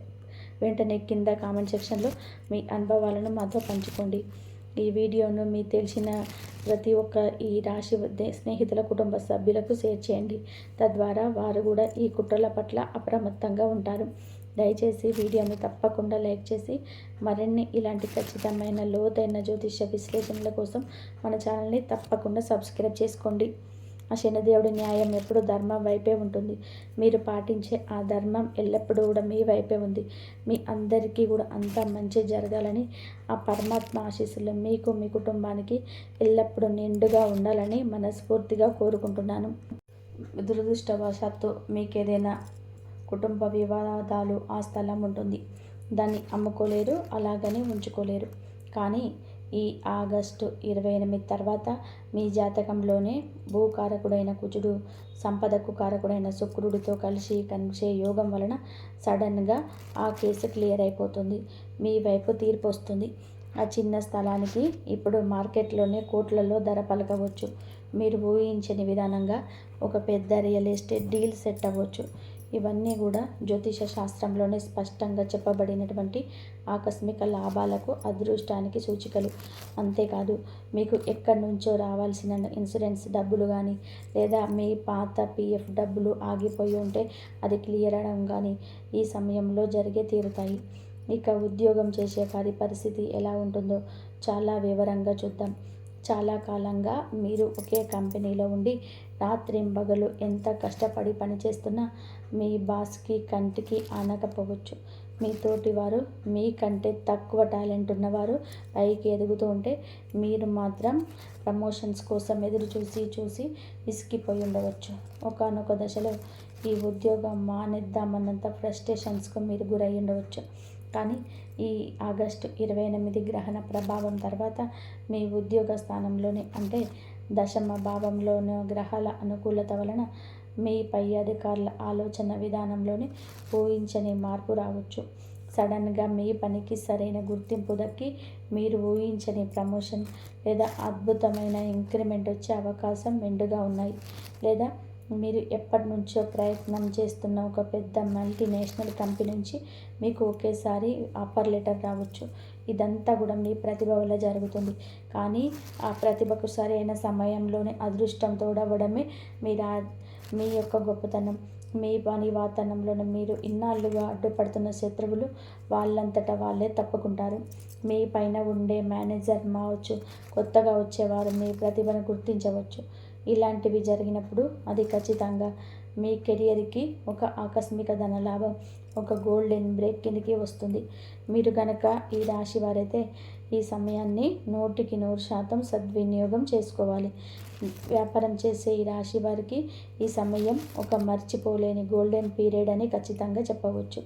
వెంటనే కింద కామెంట్ సెక్షన్లో మీ అనుభవాలను మాతో పంచుకోండి. ఈ వీడియోను మీ తెలిసిన ప్రతి ఒక్క ఈ రాశి స్నేహితుల, కుటుంబ సభ్యులకు షేర్ చేయండి. తద్వారా వారు కూడా ఈ కుట్రల పట్ల అప్రమత్తంగా ఉంటారు. దయచేసి వీడియోని తప్పకుండా లైక్ చేసి మరిన్ని ఇలాంటి ఖచ్చితమైన లోతైన జ్యోతిష్య విశ్లేషణల కోసం మన ఛానల్ని తప్పకుండా సబ్స్క్రైబ్ చేసుకోండి. ఆ శనిదేవుడి న్యాయం ఎప్పుడు ధర్మం వైపే ఉంటుంది. మీరు పాటించే ఆ ధర్మం ఎల్లప్పుడూ కూడా మీ వైపే ఉంది. మీ అందరికీ కూడా అంతా మంచి జరగాలని, ఆ పరమాత్మ ఆశీస్సులు మీకు, మీ కుటుంబానికి ఎల్లప్పుడూ నిండుగా ఉండాలని మనస్ఫూర్తిగా కోరుకుంటున్నాను. దురదృష్టవశాత్తు మీకు ఏదైనా కుటుంబ వివాదాలు, ఆ స్థలం ఉంటుంది, దాన్ని అమ్ముకోలేరు, అలాగని ఉంచుకోలేరు. కానీ ఈ ఆగస్టు 28 తర్వాత మీ జాతకంలోనే భూకారకుడైన కుజుడు, సంపదకు కారకుడైన శుక్రుడితో కలిసే యోగం వలన సడన్గా ఆ కేసు క్లియర్ అయిపోతుంది. మీ వైపు తీర్పు వస్తుంది. ఆ చిన్న స్థలానికి ఇప్పుడు మార్కెట్లోనే కోట్లలో ధర పలకవచ్చు. మీరు ఊహించని విధానంగా ఒక పెద్ద రియల్ ఎస్టేట్ డీల్ సెట్ అవ్వచ్చు. ఇవన్నీ కూడా జ్యోతిష శాస్త్రంలోనే స్పష్టంగా చెప్పబడినటువంటి ఆకస్మిక లాభాలకు, అదృష్టానికి సూచికలు. అంతేకాదు, మీకు ఎక్కడి నుంచో రావాల్సిన ఇన్సూరెన్స్ డబ్బులు కానీ, లేదా మీ పాత పిఎఫ్ డబ్బులు ఆగిపోయి ఉంటే అది క్లియర్ అవడం కానీ ఈ సమయంలో జరిగే తీరుతాయి. ఇక ఉద్యోగం చేసే వారి పరిస్థితి ఎలా ఉంటుందో చాలా వివరంగా చూద్దాం. చాలా కాలంగా మీరు ఒకే కంపెనీలో ఉండి రాత్రింబగలు ఎంత కష్టపడి పనిచేస్తున్నా మీ బాస్కి కంటికి ఆనకపోవచ్చు. మీ తోటివారు మీకంటే తక్కువ టాలెంట్ ఉన్నవారు పైకి ఎదుగుతూ ఉంటే మీరు మాత్రం ప్రమోషన్స్ కోసం ఎదురు చూసి విసిగిపోయి ఉండవచ్చు. ఒకానొక దశలో ఈ ఉద్యోగం మానేద్దామన్నంత ఫ్రస్ట్రేషన్స్కు మీరు గురై ఉండవచ్చు. కానీ ఈ ఆగస్టు 28 గ్రహణ ప్రభావం తర్వాత మీ ఉద్యోగ స్థానంలోనే, అంటే దశమ భావంలోని గ్రహాల అనుకూలత వలన మీ పై అధికారుల ఆలోచన విధానంలోని ఊహించని మార్పు రావచ్చు. సడన్గా మీ పనికి సరైన గుర్తింపు దక్కి మీరు ఊహించని ప్రమోషన్ లేదా అద్భుతమైన ఇంక్రిమెంట్ వచ్చే అవకాశం మెండుగా ఉన్నాయి. లేదా మీరు ఎప్పటి నుంచో ప్రయత్నం చేస్తున్న ఒక పెద్ద మల్టీనేషనల్ కంపెనీ నుంచి మీకు ఒకేసారి ఆఫర్ లెటర్ రావచ్చు. ఇదంతా కూడా మీ ప్రతిభ వల్ల జరుగుతుంది. కానీ ఆ ప్రతిభకు సరైన సమయంలోనే అదృష్టం తోడవడమే మీ యొక్క గొప్పతనం. మీ పని వాతావరణంలోనే మీరు ఇన్నాళ్ళుగా అడ్డుపడుతున్న శత్రువులు వాళ్ళంతటా వాళ్ళే తప్పుకుంటారు. మీ పైన ఉండే మేనేజర్ మావచ్చు, కొత్తగా వచ్చేవారు మీ ప్రతిభను గుర్తించవచ్చు. ఇలాంటివి జరిగినప్పుడు అది ఖచ్చితంగా మీ కెరియర్కి ఒక ఆకస్మిక ధనలాభం, ఒక గోల్డెన్ బ్రేక్ కిందకి వస్తుంది. మీరు కనుక ఈ రాశి వారైతే ఈ సమయాన్ని 100% సద్వినియోగం చేసుకోవాలి. వ్యాపారం చేసే ఈ రాశి వారికి ఈ సమయం ఒక మర్చిపోలేని గోల్డెన్ పీరియడ్ అని ఖచ్చితంగా చెప్పవచ్చు.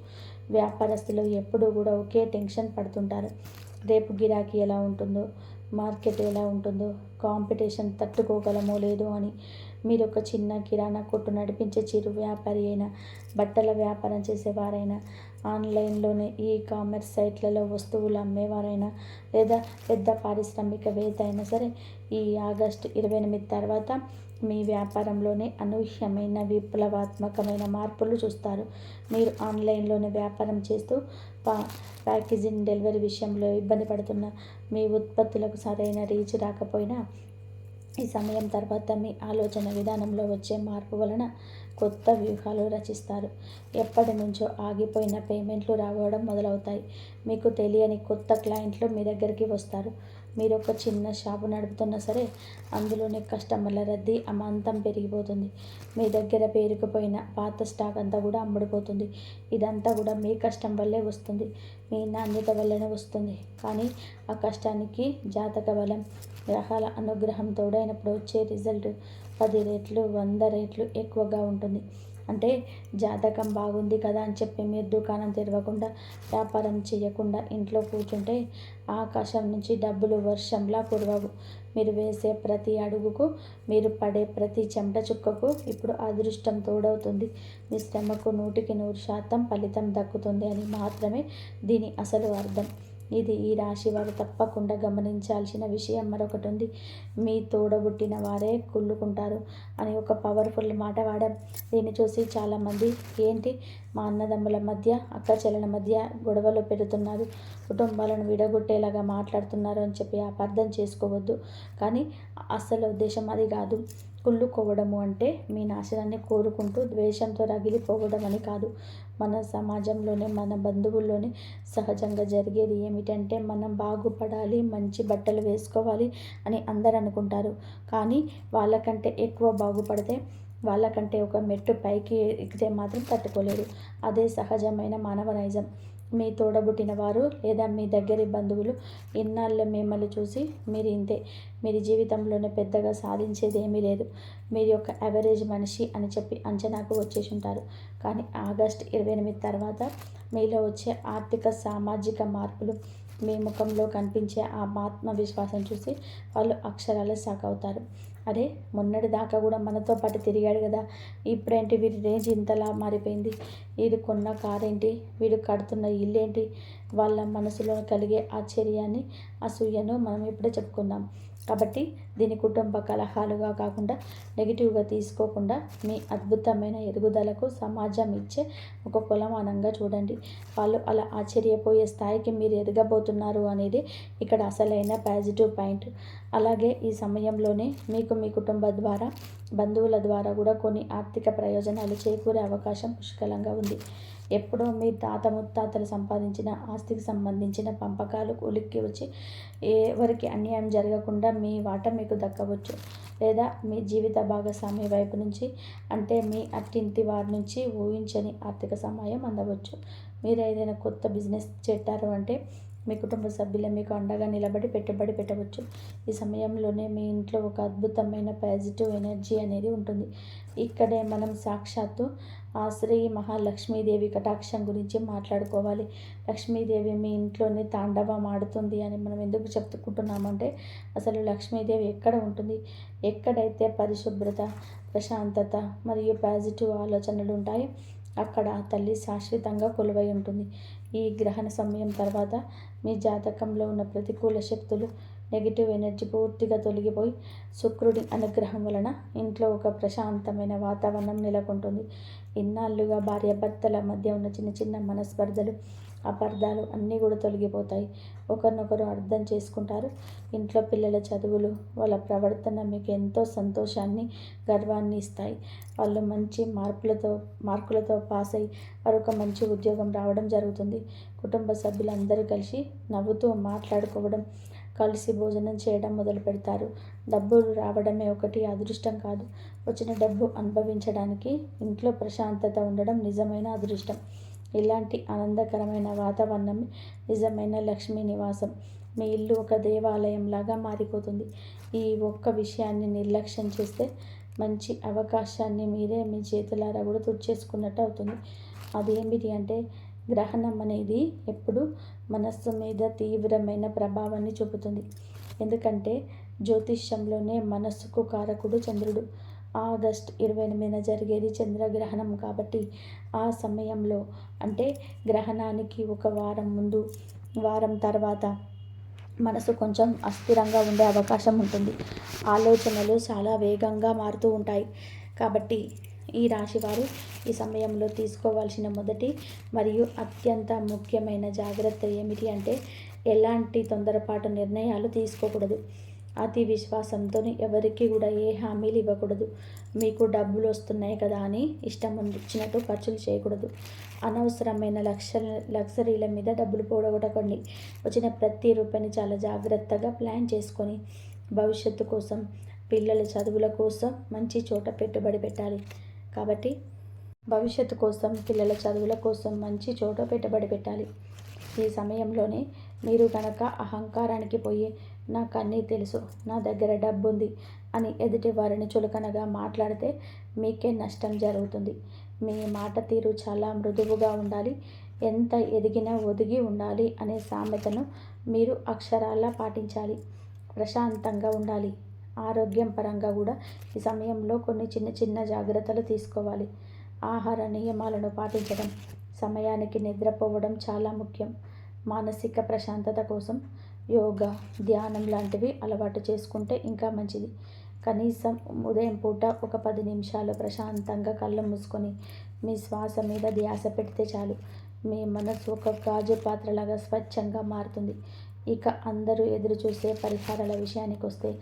వ్యాపారస్తులు ఎప్పుడూ కూడా ఒకే టెన్షన్ పడుతుంటారు. రేపు గిరాకీ ఎలా ఉంటుందో, మార్కెట్ ఎలా ఉంటుందో, కాంపిటీషన్ తట్టుకోగలమో లేదో అని. మీరు ఒక చిన్న కిరాణా కొట్టు నడిపించే చిరు వ్యాపారి అయినా, బట్టల వ్యాపారం చేసేవారైనా, ఆన్లైన్లోనే ఈ కామర్స్ సైట్లలో వస్తువులు అమ్మేవారైనా, లేదా పెద్ద పారిశ్రామికవేత్త అయినా సరే, ఈ ఆగస్టు 28 తర్వాత మీ వ్యాపారంలోనే అనూహ్యమైన విప్లవాత్మకమైన మార్పులు చూస్తారు. మీరు ఆన్లైన్లోనే వ్యాపారం చేస్తూ ప్యాకేజింగ్, డెలివరీ విషయంలో ఇబ్బంది పడుతున్న, మీ ఉత్పత్తులకు సరైన రీచ్ రాకపోయినా, ఈ సమయం తర్వాత మీ ఆలోచన విధానంలో వచ్చే మార్పు వలన కొత్త వ్యూహాలు రచిస్తారు. ఎప్పటి నుంచో ఆగిపోయిన పేమెంట్లు రావడం మొదలవుతాయి. మీకు తెలియని కొత్త క్లయింట్లు మీ దగ్గరికి వస్తారు. మీరు ఒక చిన్న షాపు నడుపుతున్నా సరే, అందులోనే కస్టమర్ల రద్దీ అమాంతం పెరిగిపోతుంది. మీ దగ్గర పేరుకుపోయిన పాత స్టాక్ అంతా కూడా అమ్ముడుపోతుంది. ఇదంతా కూడా మీ కష్టం వల్లే వస్తుంది, మీ నాణ్యత వల్లనే వస్తుంది. కానీ ఆ కష్టానికి జాతక బలం, గ్రహాల అనుగ్రహం తోడైనప్పుడు వచ్చే రిజల్ట్ 10 రెట్లు 100 రెట్లు ఎక్కువగా ఉంటుంది. అంటే జాతకం బాగుంది కదా అని చెప్పి మీరు దుకాణం తెరవకుండా, వ్యాపారం చేయకుండా ఇంట్లో కూర్చుంటే ఆకాశం నుంచి డబ్బులు వర్షంలా కురవవు. మీరు వేసే ప్రతి అడుగుకు, మీరు పడే ప్రతి చెమట చుక్కకు ఇప్పుడు అదృష్టం తోడవుతుంది. మీ శ్రమకు 100% ఫలితం దక్కుతుంది అని మాత్రమే దీని అసలు అర్థం. ఇది ఈ రాశి వారు తప్పకుండా గమనించాల్సిన విషయం మరొకటి ఉంది. మీ తోడబుట్టిన వారే కుళ్ళుకుంటారు అని ఒక పవర్ఫుల్ మాట వాడాం. దీన్ని చూసి చాలామంది ఏంటి మా అన్నదమ్ముల మధ్య, అక్క చెల్లెల మధ్య గొడవలు పెడుతున్నారు, కుటుంబాలను విడగొట్టేలాగా మాట్లాడుతున్నారు అని చెప్పి అపార్థం చేసుకోవద్దు. కానీ అసలు ఉద్దేశం అది కాదు. కుళ్ళుకోవడము అంటే మీ నాశనాన్ని కోరుకుంటూ ద్వేషంతో రగిలిపోవడం అని కాదు. మన సమాజంలోనే, మన బంధువుల్లోనే సహజంగా జరిగేది ఏమిటంటే, మనం బాగుపడాలి, మంచి బట్టలు వేసుకోవాలి అని అందరూ అనుకుంటారు. కానీ వాళ్ళకంటే ఎక్కువ బాగుపడితే, వాళ్ళకంటే ఒక మెట్టు పైకి ఎక్కితే మాత్రం తట్టుకోలేరు. అదే సహజమైన మానవ నైజం. మీ తోడబుట్టిన వారు లేదా మీ దగ్గరి బంధువులు ఇన్నాళ్ళు మిమ్మల్ని చూసి మీరు ఇంతే, మీరు జీవితంలోనే పెద్దగా సాధించేది ఏమీ లేదు, మీరు ఒక యావరేజ్ మనిషి అని చెప్పి అంచనాకు వచ్చేసి ఉంటారు. కానీ ఆగస్టు 28 తర్వాత మీలో వచ్చే ఆర్థిక, సామాజిక మార్పులు, మీ ముఖంలో కనిపించే ఆ ఆత్మవిశ్వాసం చూసి వాళ్ళు అక్షరాలే షాక్ అవుతారు. అరే, మొన్నటి దాకా కూడా మనతో పాటు తిరిగాడు కదా, ఇప్పుడేంటి వీడి రేంజ్ ఇంతలా మారిపోయింది, వీడు కొన్న కారేంటి, వీడు కడుతున్న ఇల్లేంటి, వాళ్ళ మనసులో కలిగే ఆశ్చర్యాన్ని, అసూయను మనం ఇప్పుడే చెప్పుకుందాం. కాబట్టి దీని కుటుంబ కలహాలుగా కాకుండా, నెగిటివ్గా తీసుకోకుండా, మీ అద్భుతమైన ఎదుగుదలకు సమాజం ఇచ్చే ఒక కొలమానంగా చూడండి. వాళ్ళు అలా ఆశ్చర్యపోయే స్థాయికి మీరు ఎదగబోతున్నారు అనేది ఇక్కడ అసలైన పాజిటివ్ పాయింట్. అలాగే ఈ సమయంలోనే మీకు మీ కుటుంబ ద్వారా, బంధువుల ద్వారా కూడా కొన్ని ఆర్థిక ప్రయోజనాలు చేకూరే అవకాశం పుష్కలంగా ఉంది. ఎప్పుడో మీ తాత ముత్తాతలు సంపాదించిన ఆస్తికి సంబంధించిన పంపకాలు ఉలిక్కి వచ్చి ఎవరికి అన్యాయం జరగకుండా మీ వాటా మీకు దక్కవచ్చు. లేదా మీ జీవిత భాగస్వామి వైపు నుంచి, అంటే మీ అత్తింటి వారి నుంచి ఊహించని ఆర్థిక సహాయం అందవచ్చు. మీరు ఏదైనా కొత్త బిజినెస్ పెట్టారు అంటే మీ కుటుంబ సభ్యులే మీకు అండగా నిలబడి పెట్టుబడి పెట్టవచ్చు. ఈ సమయంలోనే మీ ఇంట్లో ఒక అద్భుతమైన పాజిటివ్ ఎనర్జీ అనేది ఉంటుంది. ఇక్కడే మనం సాక్షాత్తు ఆ శ్రీ మహాలక్ష్మీదేవి కటాక్షం గురించి మాట్లాడుకోవాలి. లక్ష్మీదేవి మీ ఇంట్లోనే తాండవం ఆడుతుంది అని మనం ఎందుకు చెప్పుకుంటున్నామంటే, అసలు లక్ష్మీదేవి ఎక్కడ ఉంటుంది? ఎక్కడైతే పరిశుభ్రత, ప్రశాంతత మరియు పాజిటివ్ ఆలోచనలు ఉంటాయో అక్కడ ఆ తల్లి శాశ్వతంగా కొలువై ఉంటుంది. ఈ గ్రహణ సమయం తర్వాత మీ జాతకంలో ఉన్న ప్రతికూల శక్తులు, నెగిటివ్ ఎనర్జీ పూర్తిగా తొలగిపోయి శుక్రుడి అనుగ్రహం వలన ఇంట్లో ఒక ప్రశాంతమైన వాతావరణం నెలకొంటుంది. ఇన్నాళ్ళుగా భార్యాభర్తల మధ్య ఉన్న చిన్న చిన్న మనస్పర్ధలు, అపార్థాలు అన్నీ కూడా తొలగిపోతాయి. ఒకరినొకరు అర్థం చేసుకుంటారు. ఇంట్లో పిల్లల చదువులు, వాళ్ళ ప్రవర్తన మీకు ఎంతో సంతోషాన్ని, గర్వాన్ని ఇస్తాయి. వాళ్ళు మంచి మార్కులతో పాస్ అయ్యి మరొక మంచి ఉద్యోగం రావడం జరుగుతుంది. కుటుంబ సభ్యులందరూ కలిసి నవ్వుతూ మాట్లాడుకోవడం, కలిసి భోజనం చేయడం మొదలు పెడతారు. డబ్బులు రావడమే ఒకటి అదృష్టం కాదు, వచ్చిన డబ్బు అనుభవించడానికి ఇంట్లో ప్రశాంతత ఉండడం నిజమైన అదృష్టం. ఇలాంటి ఆనందకరమైన వాతావరణం నిజమైన లక్ష్మీ నివాసం. మీ ఇల్లు ఒక దేవాలయంలాగా మారిపోతుంది. ఈ ఒక్క విషయాన్ని నిర్లక్ష్యం చేస్తే మంచి అవకాశాన్ని మీరే మీ చేతులారా కూడా తుడిచేసుకున్నట్టు అవుతుంది. అదేమిటి అంటే, గ్రహణం అనేది ఎప్పుడు మనస్సు మీద తీవ్రమైన ప్రభావాన్ని చూపుతుంది. ఎందుకంటే జ్యోతిష్యంలోనే మనస్సుకు కారకుడు చంద్రుడు. ఆగస్ట్ 28న జరిగేది చంద్రగ్రహణం కాబట్టి ఆ సమయంలో అంటే గ్రహణానికి ఒక వారం ముందు, వారం తర్వాత మనసు కొంచెం అస్థిరంగా ఉండే అవకాశం ఉంటుంది. ఆలోచనలు చాలా వేగంగా మారుతూ ఉంటాయి. కాబట్టి ఈ రాశివారు ఈ సమయంలో తీసుకోవాల్సిన మొదటి మరియు అత్యంత ముఖ్యమైన జాగ్రత్త ఏమిటి అంటే ఎలాంటి తొందరపాటు నిర్ణయాలు తీసుకోకూడదు. అతి విశ్వాసంతో ఎవరికి కూడా ఏ హామీలు ఇవ్వకూడదు. మీకు డబ్బులు వస్తున్నాయి కదా అని ఇష్టం వచ్చినట్టు ఖర్చులు చేయకూడదు. అనవసరమైన లగ్జరీల మీద డబ్బులు పోగొట్టకండి. వచ్చిన ప్రతి రూపాయిని చాలా జాగ్రత్తగా ప్లాన్ చేసుకొని భవిష్యత్తు కోసం, పిల్లల చదువుల కోసం మంచి చోట పెట్టుబడి పెట్టాలి. కాబట్టి భవిష్యత్తు కోసం, పిల్లల చదువుల కోసం మంచి చోట పెట్టుబడి పెట్టాలి. ఈ సమయంలోనే మీరు కనుక అహంకారానికి పోయి నాకు అన్నీ తెలుసు, నా దగ్గర డబ్బు ఉంది అని ఎదుటి వారిని చులకనగా మాట్లాడితే మీకే నష్టం జరుగుతుంది. మీ మాట తీరు చాలా మృదువుగా ఉండాలి. ఎంత ఎదిగినా ఒదిగి ఉండాలి అనే సామెతను మీరు అక్షరాలా పాటించాలి. ప్రశాంతంగా ఉండాలి. ఆరోగ్యం పరంగా కూడా ఈ సమయంలో కొన్ని చిన్న చిన్న జాగ్రత్తలు తీసుకోవాలి. ఆహార నియమాలను పాటించడం, సమయానికి నిద్రపోవడం చాలా ముఖ్యం. మానసిక ప్రశాంతత కోసం యోగా, ధ్యానం లాంటివి అలవాటు చేసుకుంటే ఇంకా మంచిది. కనీసం ఉదయం పూట ఒక 10 నిమిషాలు ప్రశాంతంగా కళ్ళు మూసుకొని మీ శ్వాస మీద ధ్యాస పెడితే చాలు. మీ మనసు ఒక గాజు పాత్రలాగా స్వచ్ఛంగా మారుతుంది. ఇక అందరూ ఎదురు చూసే పరిహారాల విషయానికి వస్తే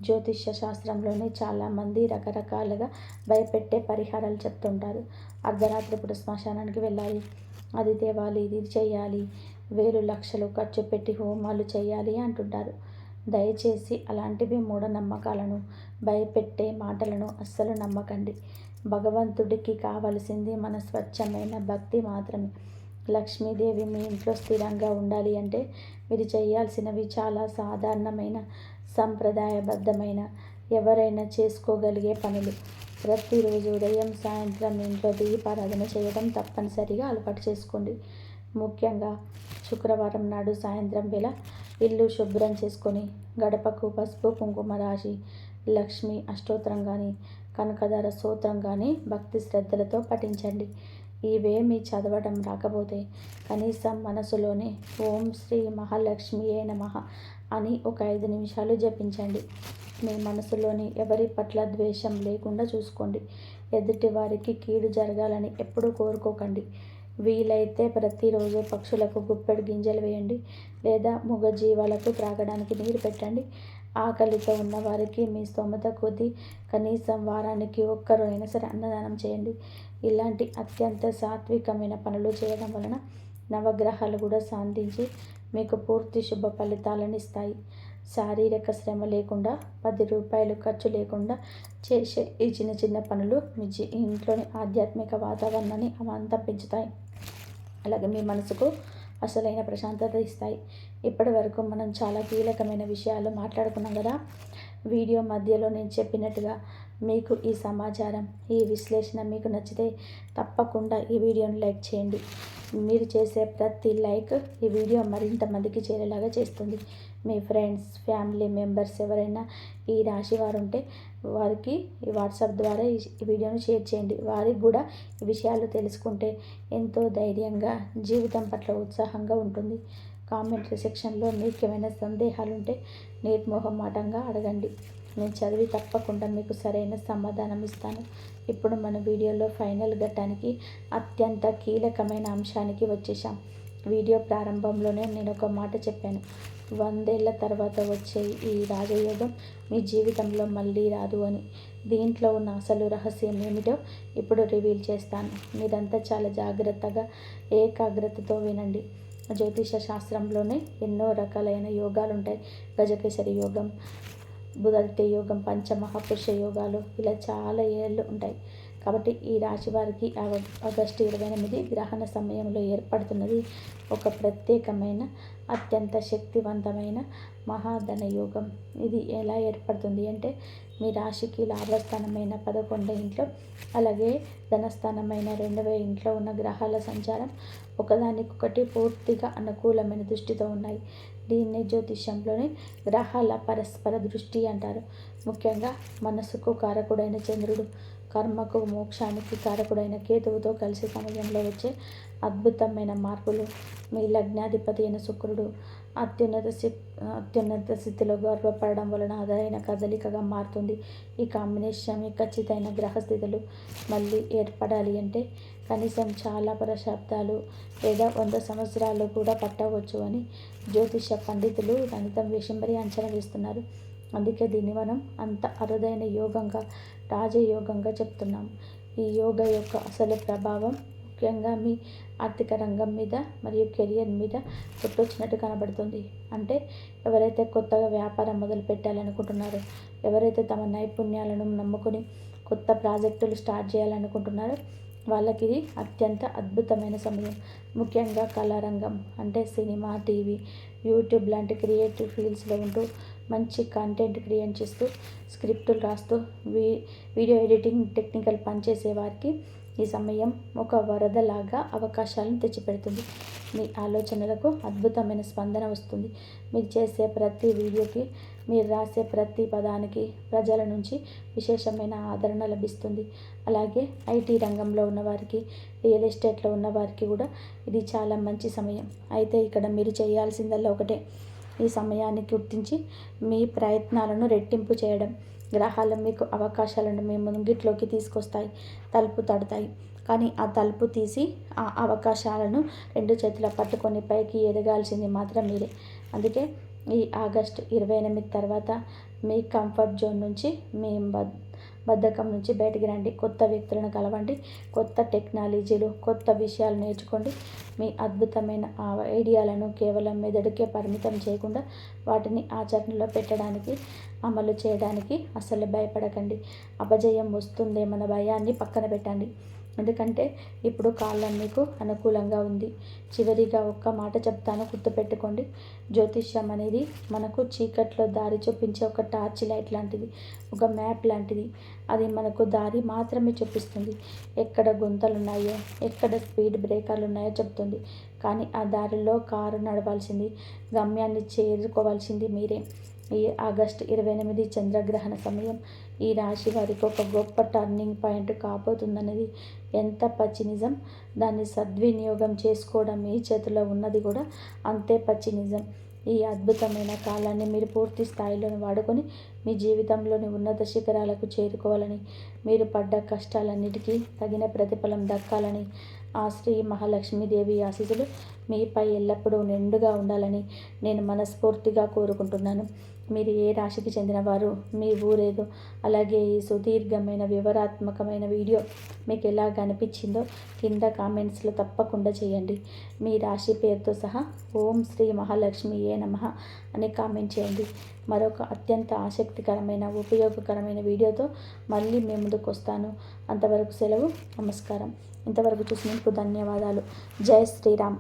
జ్యోతిష్య శాస్త్రంలోనే చాలామంది రకరకాలుగా భయపెట్టే పరిహారాలు చెప్తుంటారు. అర్ధరాత్రి పూట శ్మశానానికి వెళ్ళాలి, అది తేవాలి, ఇది చేయాలి, వేలు లక్షలు ఖర్చు పెట్టి హోమాలు చేయాలి అంటుంటారు. దయచేసి అలాంటివి మూఢనమ్మకాలను, భయపెట్టే మాటలను అస్సలు నమ్మకండి. భగవంతుడికి కావలసింది మన స్వచ్ఛమైన భక్తి మాత్రమే. లక్ష్మీదేవి మీ ఇంట్లో స్థిరంగా ఉండాలి అంటే మీరు చేయాల్సినవి చాలా సాధారణమైన, సంప్రదాయబద్ధమైన, ఎవరైనా చేసుకోగలిగే పనులు. ప్రతిరోజు ఉదయం, సాయంత్రం ఇంట్లో దీపారాధన చేయడం తప్పనిసరిగా అలవాటు చేసుకోండి. ముఖ్యంగా శుక్రవారం నాడు సాయంత్రం వేళ ఇల్లు శుభ్రం చేసుకొని గడపకు పసుపు కుంకుమ రాసి లక్ష్మి అష్టోత్తరం కానీ, కనకదార స్తోత్రం కానీ భక్తి శ్రద్ధలతో పఠించండి. ఇవేమీ చదవడం రాకపోతే కనీసం మనసులోనే ఓం శ్రీ మహాలక్ష్మియే నమః అని ఒక 5 నిమిషాలు జపించండి. మీ మనసులోని ఎవరి పట్ల ద్వేషం లేకుండా చూసుకోండి. ఎదుటి వారికి కీడు జరగాలని ఎప్పుడూ కోరుకోకండి. వీలైతే ప్రతిరోజు పక్షులకు గుప్పెడు గింజలు వేయండి, లేదా మూగజీవాలకు త్రాగడానికి నీరు పెట్టండి. ఆకలితో ఉన్నవారికి మీ స్తోమత కొద్దీ కనీసం వారానికి ఒక్కరు అయినా సరే అన్నదానం చేయండి. ఇలాంటి అత్యంత సాత్వికమైన పనులు చేయడం వలన నవగ్రహాలు కూడా శాంతించి మీకు పూర్తి శుభ ఫలితాలను ఇస్తాయి. శారీరక శ్రమ లేకుండా, 10 రూపాయలు ఖర్చు లేకుండా చేసే ఈ చిన్న చిన్న పనులు మీ ఇంట్లోని ఆధ్యాత్మిక వాతావరణాన్ని అమాంతం పెంచుతాయి. అలాగే మీ మనసుకు అసలైన ప్రశాంతత ఇస్తాయి. ఇప్పటి వరకు మనం చాలా కీలకమైన విషయాలు మాట్లాడుకున్నాం కదా. వీడియో మధ్యలో నేను చెప్పినట్టుగా మీకు ఈ సమాచారం, ఈ విశ్లేషణ మీకు నచ్చితే తప్పకుండా ఈ వీడియోని లైక్ చేయండి. మీరు చేసే ప్రతి లైక్ ఈ వీడియో మరింత మందికి చేరేలాగా చేస్తుంది. మీ ఫ్రెండ్స్, ఫ్యామిలీ మెంబర్స్ ఎవరైనా ఈ రాశి వారు ఉంటే వారికి ఈ వాట్సాప్ ద్వారా ఈ వీడియోను షేర్ చేయండి. వారికి కూడా ఈ విషయాలు తెలుసుకుంటే ఎంతో ధైర్యంగా, జీవితం పట్ల ఉత్సాహంగా ఉంటుంది. కామెంట్ సెక్షన్లో మీకు ఏమైనా సందేహాలు ఉంటే నిర్మోహమాటంగా అడగండి. నేను చదివి తప్పకుండా మీకు సరైన సమాధానం ఇస్తాను. ఇప్పుడు మన వీడియోలో ఫైనల్ ఘట్టానికి, అత్యంత కీలకమైన అంశానికి వచ్చేసాం. వీడియో ప్రారంభంలోనే నేను ఒక మాట చెప్పాను. 100 ఏళ్ల తర్వాత వచ్చే ఈ రాజయోగం మీ జీవితంలో మళ్ళీ రాదు అని. దీంట్లో ఉన్న అసలు రహస్యం ఏమిటో ఇప్పుడు రివీల్ చేస్తాను. మీరంతా చాలా జాగ్రత్తగా, ఏకాగ్రతతో వినండి. జ్యోతిష శాస్త్రంలోనే ఎన్నో రకాలైన యోగాలు ఉంటాయి. గజకేసరి యోగం, బుధత్య యోగం, పంచమహాపురుష యోగాలు, ఇలా చాలా ఏళ్ళు ఉంటాయి. కాబట్టి ఈ రాశి వారికి ఆగస్టు 28 గ్రహణ సమయంలో ఏర్పడుతున్నది ఒక ప్రత్యేకమైన అత్యంత శక్తివంతమైన మహాధన యోగం. ఇది ఎలా ఏర్పడుతుంది అంటే మీ రాశికి లాభస్థానమైన 11వ ఇంట్లో, అలాగే ధనస్థానమైన 2వ ఇంట్లో ఉన్న గ్రహాల సంచారం ఒకదానికొకటి పూర్తిగా అనుకూలమైన దృష్టితో ఉన్నాయి. దీన్ని జ్యోతిష్యంలోని గ్రహాల పరస్పర దృష్టి అంటారు. ముఖ్యంగా మనసుకు కారకుడైన చంద్రుడు, కర్మకు మోక్షానికి కారకుడైన కేతువుతో కలిసి సమయంలో వచ్చే అద్భుతమైన మార్పులు, మీ లగ్నాధిపతి అయిన శుక్రుడు అత్యున్నత స్థితిలో గర్వపడడం వలన అదైన కదలికగా మారుతుంది. ఈ కాంబినేషన్ ఖచ్చితమైన గ్రహస్థితులు మళ్ళీ ఏర్పడాలి అంటే కనీసం చాలా దశాబ్దాలు లేదా 100 సంవత్సరాలు కూడా పట్టవచ్చు అని జ్యోతిష పండితులు గణితం వేసి మరీ అంచనా వేస్తున్నారు. అందుకే దీన్ని మనం అంత అరుదైన యోగంగా, రాజయోగంగా చెప్తున్నాం. ఈ యోగ యొక్క అసలు ప్రభావం ముఖ్యంగా మీ ఆర్థిక రంగం మీద మరియు కెరియర్ మీద కొట్టొచ్చినట్టు కనబడుతుంది. అంటే ఎవరైతే కొత్తగా వ్యాపారం మొదలు పెట్టాలనుకుంటున్నారో, ఎవరైతే తమ నైపుణ్యాలను నమ్ముకొని కొత్త ప్రాజెక్టులు స్టార్ట్ చేయాలనుకుంటున్నారో వాళ్ళకి ఇది అత్యంత అద్భుతమైన సమయం. ముఖ్యంగా కళారంగం అంటే సినిమా, టీవీ, యూట్యూబ్ లాంటి క్రియేటివ్ ఫీల్డ్స్లో ఉంటూ మంచి కంటెంట్ క్రియేట్ చేస్తూ, స్క్రిప్టులు రాస్తూ, వీడియో ఎడిటింగ్, టెక్నికల్ పనిచేసే వారికి ఈ సమయం ఒక వరదలాగా అవకాశాలను తెచ్చిపెడుతుంది. మీ ఆలోచనలకు అద్భుతమైన స్పందన వస్తుంది. మీరు చేసే ప్రతి వీడియోకి, మీరు రాసే ప్రతి పదానికి ప్రజల నుంచి విశేషమైన ఆదరణ లభిస్తుంది. అలాగే ఐటీ రంగంలో ఉన్నవారికి, రియల్ ఎస్టేట్లో ఉన్నవారికి కూడా ఇది చాలా మంచి సమయం. అయితే ఇక్కడ మీరు చేయాల్సిందల్లా ఒకటే, ఈ సమయాన్ని గుర్తించి మీ ప్రయత్నాలను రెట్టింపు చేయడం. గ్రహాలు మీకు అవకాశాలను మీ ముంగిట్లోకి తీసుకొస్తాయి, తలుపు తడతాయి. కానీ ఆ తలుపు తీసి ఆ అవకాశాలను 2 చేతుల పట్టుకొని పైకి ఎదగాల్సింది మాత్రం మీరే. అందుకే ఈ ఆగస్టు 28 తర్వాత మీ కంఫర్ట్ జోన్ నుంచి, మీ బద్ధకం నుంచి బయటికి రండి. కొత్త వ్యక్తులను కలవండి, కొత్త టెక్నాలజీలు, కొత్త విషయాలు నేర్చుకోండి. మీ అద్భుతమైన ఐడియాలను కేవలం మెదడుకే పరిమితం చేయకుండా వాటిని ఆచరణలో పెట్టడానికి, అమలు చేయడానికి అసలు భయపడకండి. అపజయం వస్తుందేమన్న భయాన్ని పక్కన పెట్టండి. ఎందుకంటే ఇప్పుడు కాలం మీకు అనుకూలంగా ఉంది. చివరిగా ఒక్క మాట చెప్తాను, గుర్తుపెట్టుకోండి. జ్యోతిష్యం అనేది మనకు చీకట్లో దారి చూపించే ఒక టార్చ్ లైట్ లాంటిది, ఒక మ్యాప్ లాంటిది. అది మనకు దారి మాత్రమే చూపిస్తుంది. ఎక్కడ గుంతలు ఉన్నాయో, ఎక్కడ స్పీడ్ బ్రేకర్లు ఉన్నాయో చెప్తుంది. కానీ ఆ దారిలో కారు నడవాల్సింది, గమ్యాన్ని చేరుకోవాల్సింది మీరే. ఈ ఆగస్టు 28 చంద్రగ్రహణ సమయం ఈ రాశి వారికి ఒక గొప్ప టర్నింగ్ పాయింట్ కాబోతుందనేది ఎంత పచ్చి నిజం. దాన్ని సద్వినియోగం చేసుకోవడం మీ చేతిలో ఉన్నది కూడా అంతే పచ్చి నిజం. ఈ అద్భుతమైన కాలాన్ని మీరు పూర్తి స్థాయిలో వాడుకొని మీ జీవితంలోని ఉన్నత శిఖరాలకు చేరుకోవాలని, మీరు పడ్డ కష్టాలన్నిటికీ తగిన ప్రతిఫలం దక్కాలని, ఆ శ్రీ మహాలక్ష్మీదేవి ఆశీస్సులు మీపై ఎల్లప్పుడూ నిండుగా ఉండాలని నేను మనస్ఫూర్తిగా కోరుకుంటున్నాను. మీరు ఏ రాశికి చెందినవారు, మీ ఊరేదో, అలాగే ఈ సుదీర్ఘమైన వివరాత్మకమైన వీడియో మీకు ఎలాగ అనిపించిందో కింద కామెంట్స్లో తప్పకుండా చేయండి. మీ రాశి పేరుతో సహా ఓం శ్రీ మహాలక్ష్మియే నమః అని కామెంట్ చేయండి. మరొక అత్యంత ఆసక్తికరమైన, ఉపయోగకరమైన వీడియోతో మళ్ళీ మీ ముందుకు వస్తాను. అంతవరకు సెలవు. నమస్కారం. ఇంతవరకు చూసినందుకు ధన్యవాదాలు. జై శ్రీరామ్.